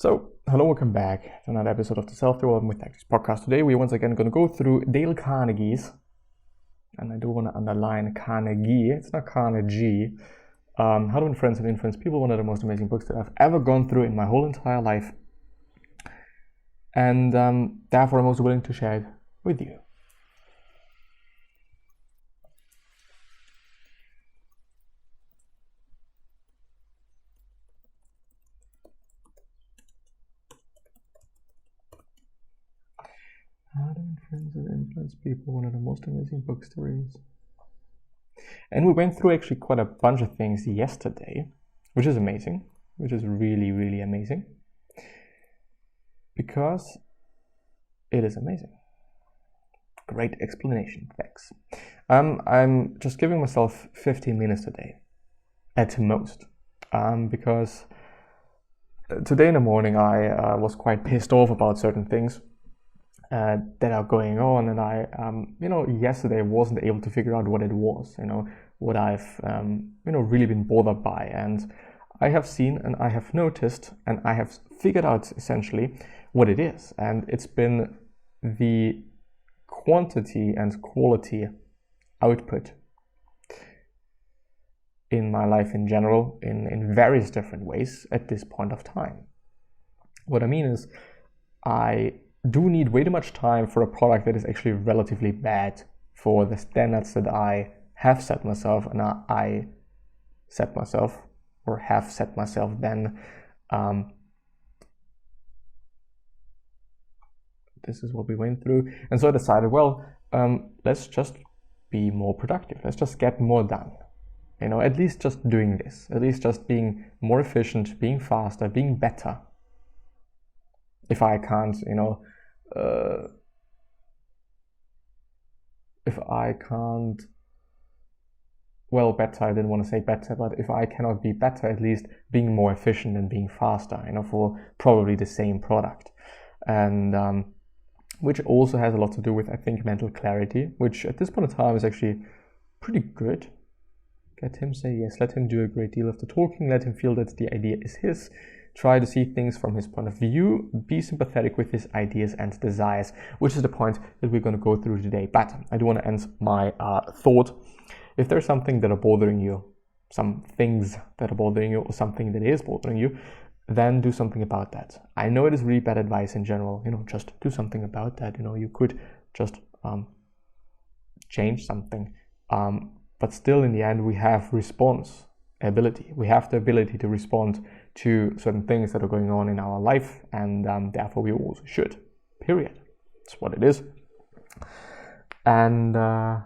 So, hello, welcome back to another episode of the Self-Development with Tactics podcast. Today, we're once again going to go through Dale Carnegie's, and I do want to underline Carnegie, it's not Carnegie, How to Influence and Influence People, one of the most amazing books that I've ever gone through in my whole entire life. And therefore, I'm also willing to share it with you. How to Influence People, one of the most amazing books there is. And we went through actually quite a bunch of things yesterday, which is amazing, which is really, really amazing. Because it is amazing. Great explanation, thanks. I'm just giving myself 15 minutes a day, at most, because today in the morning I was quite pissed off about certain things that are going on, and I, yesterday wasn't able to figure out what it was, what I've, really been bothered by, and I have seen and I have noticed and I have figured out essentially what it is, and it's been the quantity and quality output in my life in general, in various different ways at this point of time. What I mean is, I do need way too much time for a product that is actually relatively bad for the standards that I have set myself, and I set myself, or have set myself then. This is what we went through, and so I decided, well, let's just be more productive. Let's just get more done. At least just doing this, at least just being more efficient, being faster, being better. If I can't, better, I didn't want to say better, but if I cannot be better, at least being more efficient and being faster, for probably the same product. And which also has a lot to do with, I think, mental clarity, which at this point in time is actually pretty good. Get him say yes, let him do a great deal of the talking, let him feel that the idea is his. Try to see things from his point of view, be sympathetic with his ideas and desires, which is the point that we're going to go through today. But I do want to end my thought. If there's something that are bothering you, some things that are bothering you, or something that is bothering you, then do something about that. I know it is really bad advice in general, just do something about that. You could just change something. But still, in the end, we have response ability. We have the ability to respond to certain things that are going on in our life, and therefore we also should. Period. That's what it is. And I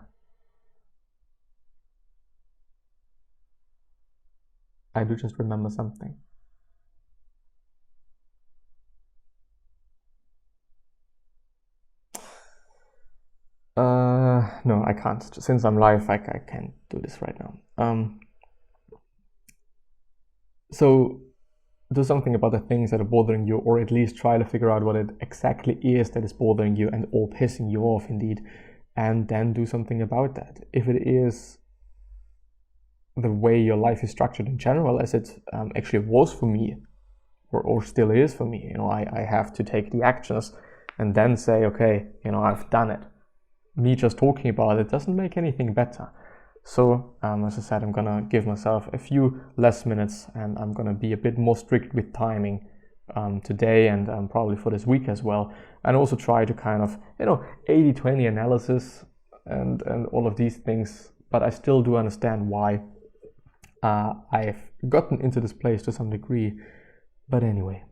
do just remember something. No, I can't. Since I'm live, I can't do this right now. So do something about the things that are bothering you, or at least try to figure out what it exactly is that is bothering you and or pissing you off indeed, and then do something about that. If it is the way your life is structured in general, as it actually was for me, or still is for me, I have to take the actions and then say, okay, I've done it. Me just talking about it doesn't make anything better. So, as I said, I'm gonna give myself a few less minutes, and I'm gonna be a bit more strict with timing today, and probably for this week as well, and also try to kind of 80-20 analysis and all of these things. But I still do understand why I've gotten into this place to some degree. But anyway,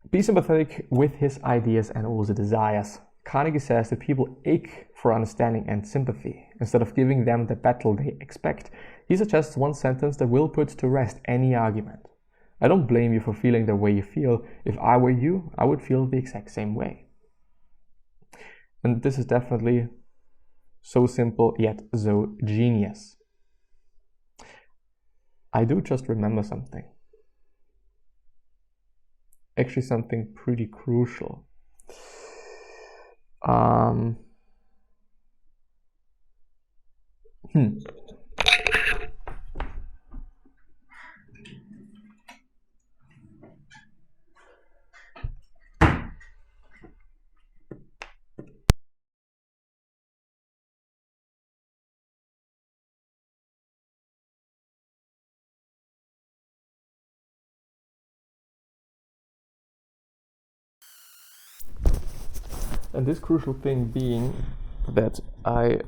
be sympathetic with his ideas and also desires. Carnegie says that people ache for understanding and sympathy. Instead of giving them the battle they expect, he suggests one sentence that will put to rest any argument. I don't blame you for feeling the way you feel. If I were you, I would feel the exact same way. And this is definitely so simple yet so genius. I do just remember something. Actually, something pretty crucial. And this crucial thing being that I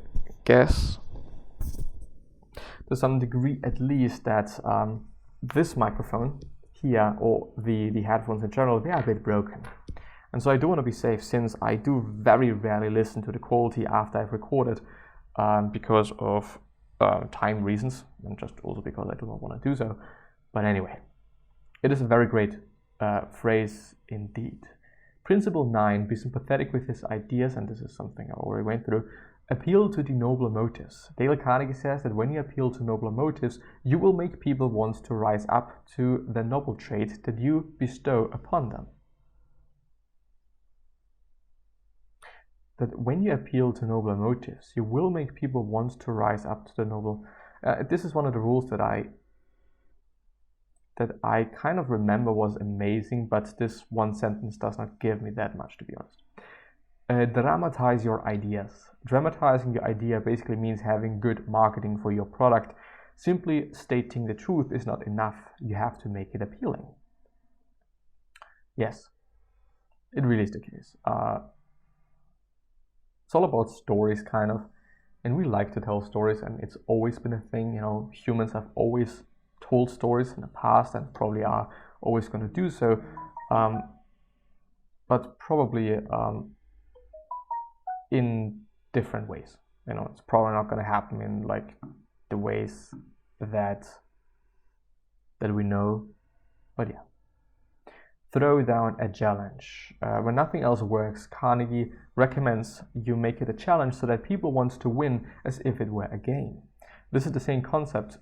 guess, to some degree at least, that this microphone here, or the headphones in general, they are a bit broken. And so I do want to be safe, since I do very rarely listen to the quality after I've recorded, because of time reasons, and just also because I do not want to do so. But anyway, it is a very great phrase indeed. Principle 9, be sympathetic with his ideas, and this is something I already went through. Appeal to the nobler motives. Dale Carnegie says that when you appeal to nobler motives, you will make people want to rise up to the noble trait that you bestow upon them. That when you appeal to nobler motives, you will make people want to rise up to the noble. This is one of the rules that I kind of remember was amazing, but this one sentence does not give me that much, to be honest. Dramatize your ideas. Dramatizing your idea basically means having good marketing for your product. Simply stating the truth is not enough. You have to make it appealing. Yes, it really is the case. It's all about stories, kind of, and we like to tell stories, and it's always been a thing. You know, humans have always told stories in the past and probably are always going to do so, but probably in different ways. You know, it's probably not going to happen in like the ways that we know, but yeah. Throw down a challenge. When nothing else works, Carnegie recommends you make it a challenge so that people want to win as if it were a game. This is the same concept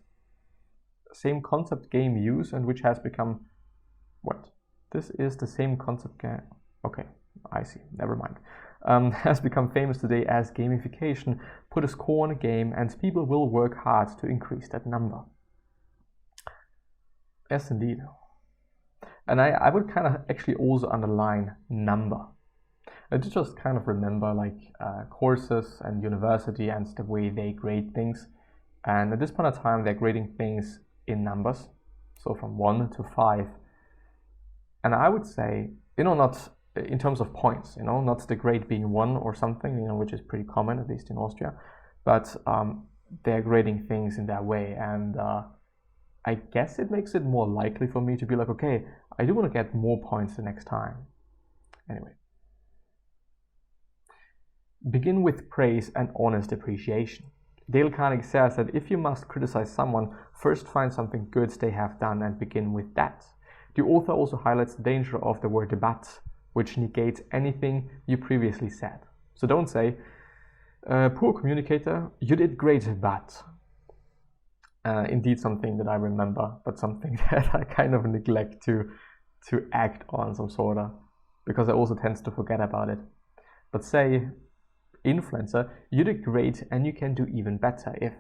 game use, and which has become what? This is the same concept game. Okay, I see. Never mind. Has become famous today as gamification. Put a score on a game, and people will work hard to increase that number. Yes, indeed. And I would kind of actually also underline number. I did just kind of remember like courses and university and the way they grade things. And at this point of time, they're grading things in numbers. So from 1 to 5. And I would say, you know, not in terms of points, you know, not the grade being 1 or something, you know, which is pretty common, at least in Austria. But they're grading things in that way. And I guess it makes it more likely for me to be like, okay, I do want to get more points the next time. Anyway. Begin with praise and honest appreciation. Dale Carnegie says that if you must criticize someone, first find something good they have done and begin with that. The author also highlights the danger of the word debat, which negates anything you previously said. So don't say, poor communicator, you did great, but... indeed something that I remember, but something that I kind of neglect to act on some sort of, because I also tend to forget about it. But say, influencer, you did great and you can do even better if...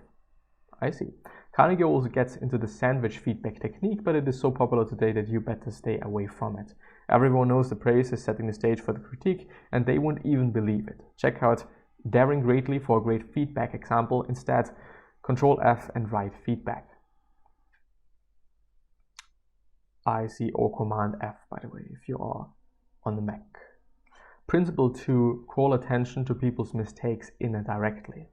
I see. Carnegie also gets into the sandwich feedback technique, but it is so popular today that you better stay away from it. Everyone knows the praise is setting the stage for the critique, and they won't even believe it. Check out Daring Greatly for a great feedback example. Instead, Control F and write feedback. I see, or Command F, by the way, if you are on the Mac. Principle 2, call attention to people's mistakes indirectly.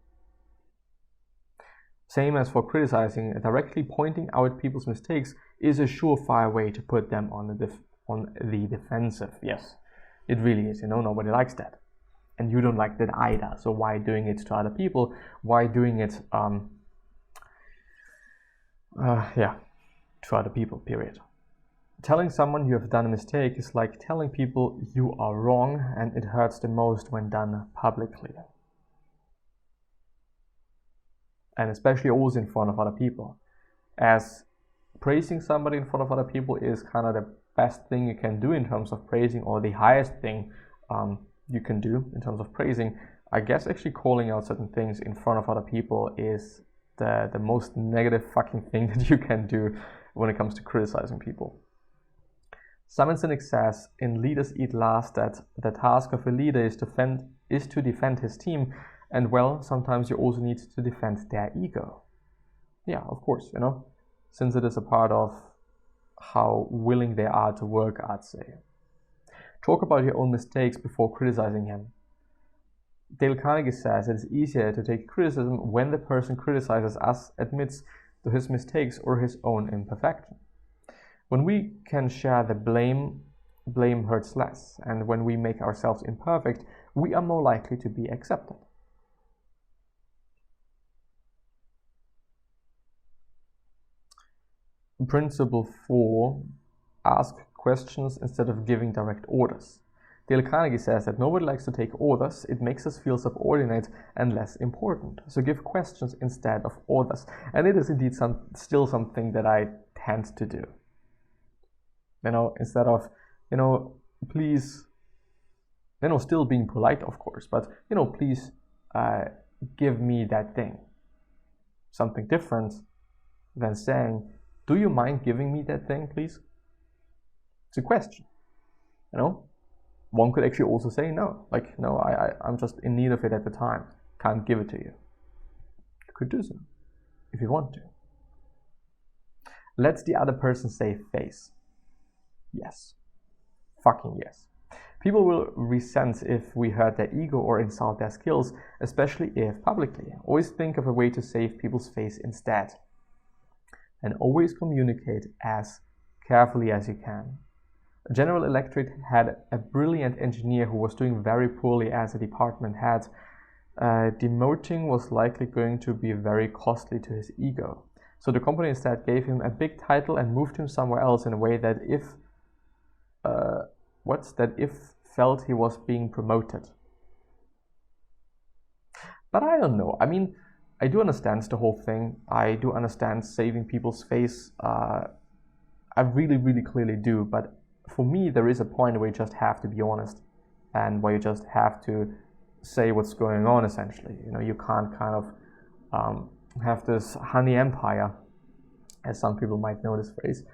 Same as for criticizing, directly pointing out people's mistakes is a surefire way to put them on the defensive. Yes, it really is, you know, nobody likes that. And you don't like that either, so why doing it to other people? Why doing it, to other people, period. Telling someone you have done a mistake is like telling people you are wrong, and it hurts the most when done publicly. And especially also in front of other people. As praising somebody in front of other people is kind of the best thing you can do in terms of praising, or the highest thing you can do in terms of praising. I guess actually calling out certain things in front of other people is the most negative fucking thing that you can do when it comes to criticizing people. Simon Sinek says in Leaders Eat Last that the task of a leader is to defend his team, and well, sometimes you also need to defend their ego. Yeah, of course, you know, since it is a part of how willing they are to work, I'd say. Talk about your own mistakes before criticizing him. Dale Carnegie says it is easier to take criticism when the person criticizes us admits to his mistakes or his own imperfection. When we can share the blame hurts less, and when we make ourselves imperfect, we are more likely to be accepted. Principle 4, ask questions instead of giving direct orders. Dale Carnegie says that nobody likes to take orders. It makes us feel subordinate and less important. So give questions instead of orders. And it is indeed still something that I tend to do. Instead of, please, still being polite, of course, but, please give me that thing. Something different than saying, do you mind giving me that thing, please? It's a question, One could actually also say no, no, I'm just in need of it at the time, can't give it to you. You could do so, if you want to. Let the other person save face. Yes. Fucking yes. People will resent if we hurt their ego or insult their skills, especially if publicly. Always think of a way to save people's face instead. And always communicate as carefully as you can. General Electric had a brilliant engineer who was doing very poorly as a department head. Demoting was likely going to be very costly to his ego. So the company instead gave him a big title and moved him somewhere else in a way that if felt he was being promoted. But I don't know. I mean, I do understand the whole thing. I do understand saving people's face. I really, really clearly do. But for me, there is a point where you just have to be honest and where you just have to say what's going on, essentially. You can't kind of have this honey empire, as some people might know this phrase.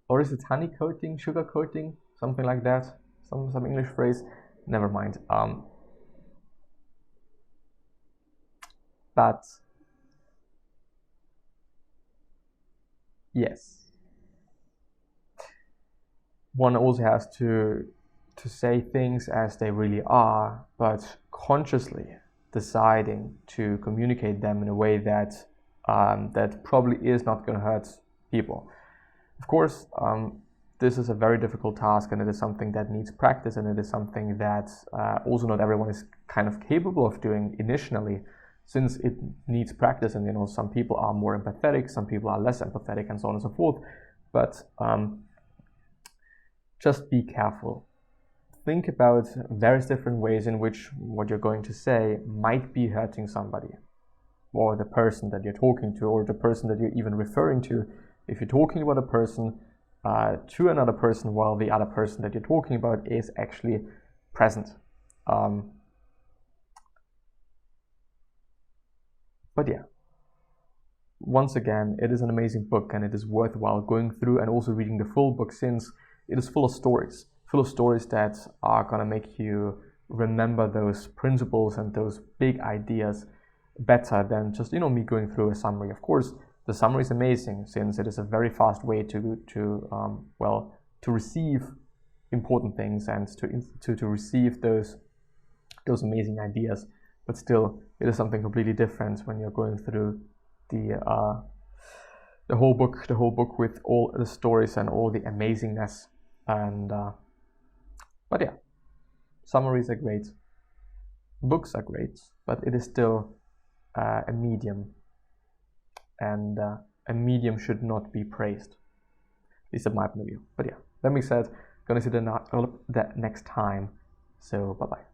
Or is it honey coating, sugar coating, something like that? Some English phrase. Never mind. But yes, one also has to say things as they really are, but consciously deciding to communicate them in a way that that probably is not going to hurt people. Of course, this is a very difficult task, and it is something that needs practice, and it is something that also not everyone is kind of capable of doing initially, since it needs practice. And some people are more empathetic, some people are less empathetic, and so on and so forth. But just be careful. Think about various different ways in which what you're going to say might be hurting somebody, or the person that you're talking to, or the person that you're even referring to. If you're talking about a person to another person while the other person that you're talking about is actually present. But yeah, once again, it is an amazing book, and it is worthwhile going through and also reading the full book, since it is full of stories that are going to make you remember those principles and those big ideas better than just me going through a summary. Of course, the summary is amazing, since it is a very fast way to receive important things and to receive those amazing ideas. But still, it is something completely different when you're going through the whole book with all the stories and all the amazingness. And but yeah, summaries are great, books are great, but it is still a medium, and a medium should not be praised, at least in my point of view. But yeah, that being said, gonna see that next time. So bye bye.